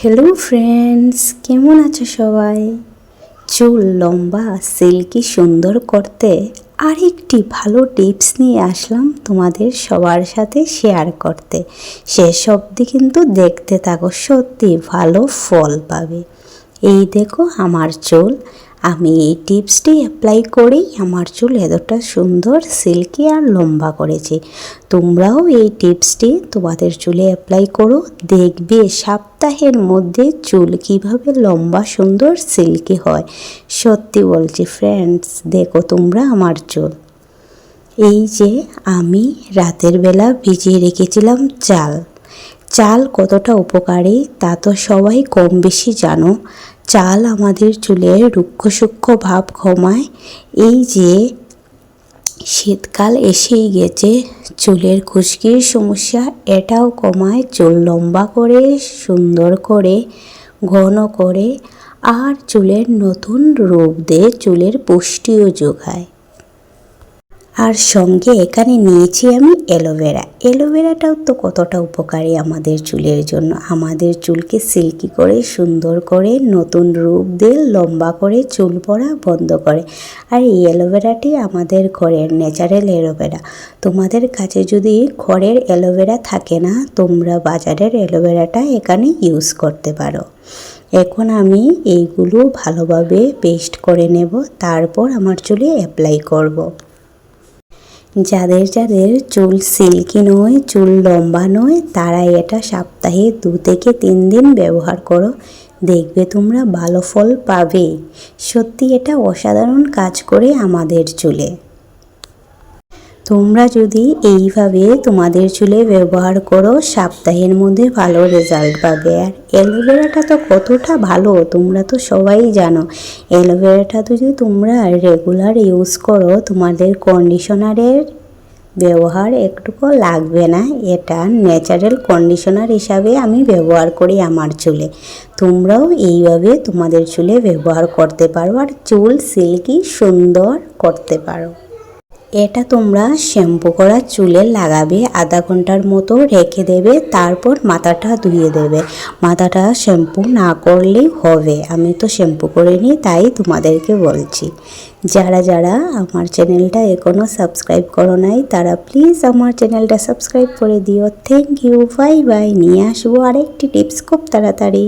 Hello friends, কেমন আছো সবাই? চুল লম্বা সিল্কি সুন্দর করতে আরেকটি ভালো টিপস নিয়ে আসলাম তোমাদের সবার সাথে শেয়ার করতে। শেষ অবধি কিন্তু দেখতে থাকো, সত্যি ভালো ফল পাবে। এই দেখো আমার চুল, আমি এই টিপসটি অ্যাপ্লাই করেই আমার চুল এতটা সুন্দর সিল্কি আর লম্বা করেছি। তোমরাও এই টিপসটি তোমাদের চুলে অ্যাপ্লাই করো, দেখবে সপ্তাহের মধ্যে চুল কিভাবে লম্বা সুন্দর সিল্কি হয়। সত্যি বলছি ফ্রেন্ডস, দেখো তোমরা আমার চুল। এই যে আমি রাতের বেলা ভিজিয়ে রেখেছিলাম চাল কতটা উপকারী তা তো সবাই কম বেশি জানো। চাল আমাদের চুলের রুক্ষ সূক্ষ্ম ভাব কমায়। এই যে শীতকাল এসেই গেছে, চুলের খুশকির সমস্যা এটাও কমায়, চুল লম্বা করে সুন্দর করে ঘন করে আর চুলের নতুন রূপ দিয়ে চুলের পুষ্টিও যোগায়। আর সঙ্গে এখানে নিয়েছি আমি অ্যালোভেরাটাও তো কতটা উপকারী আমাদের চুলের জন্য, আমাদের চুলকে সিল্কি করে সুন্দর করে নতুন রূপ দিয়ে লম্বা করে চুল পড়া বন্ধ করে। আর এই অ্যালোভেরাটি আমাদের ঘরের ন্যাচারাল অ্যালোভেরা। তোমাদের কাছে যদি ঘরের অ্যালোভেরা থাকে না, তোমরা বাজারের অ্যালোভেরাটা এখানে ইউজ করতে পারো। এখন আমি এইগুলো ভালোভাবে পেস্ট করে নেব, তারপর আমার চুলে অ্যাপ্লাই করব। যাদের চুল সিল্কি নয়, চুল লম্বা নয়, তারা এটা সপ্তাহে 2 থেকে 3 দিন ব্যবহার করো, দেখবে তোমরা ভালো ফল পাবে। সত্যি এটা অসাধারণ কাজ করে আমাদের চুলে। তোমরা যদি এইভাবে তোমাদের চুলে ব্যবহার করো, সপ্তাহের মধ্যে ভালো রেজাল্ট পাবে। আর অ্যালোভেরাটা তো কতটা ভালো তোমরা তো সবাই জানো। অ্যালোভেরাটা তো যদি তোমরা রেগুলার ইউজ করো, তোমাদের কন্ডিশনারের ব্যবহার একটুকু লাগবে না। এটা ন্যাচারাল কন্ডিশনার হিসাবে আমি ব্যবহার করি আমার চুলে। তোমরাও এইভাবে তোমাদের চুলে ব্যবহার করতে পারো আর চুল সিল্কি সুন্দর করতে পারো। এটা তোমরা শ্যাম্পু করা চুলে লাগাবে, আধা ঘন্টার মতো রেখে দেবে, তারপর মাথাটা ধুয়ে দেবে। মাথাটা শ্যাম্পু না করলেই হবে, আমি তো শ্যাম্পু করে নিই, তাই তোমাদেরকে বলছি। যারা আমার চ্যানেলটা এখনও সাবস্ক্রাইব করো নাই, তারা প্লিজ আমার চ্যানেলটা সাবস্ক্রাইব করে দিও। Thank you, bye bye. নিয়ে আসবো আরেকটি টিপস খুব তাড়াতাড়ি।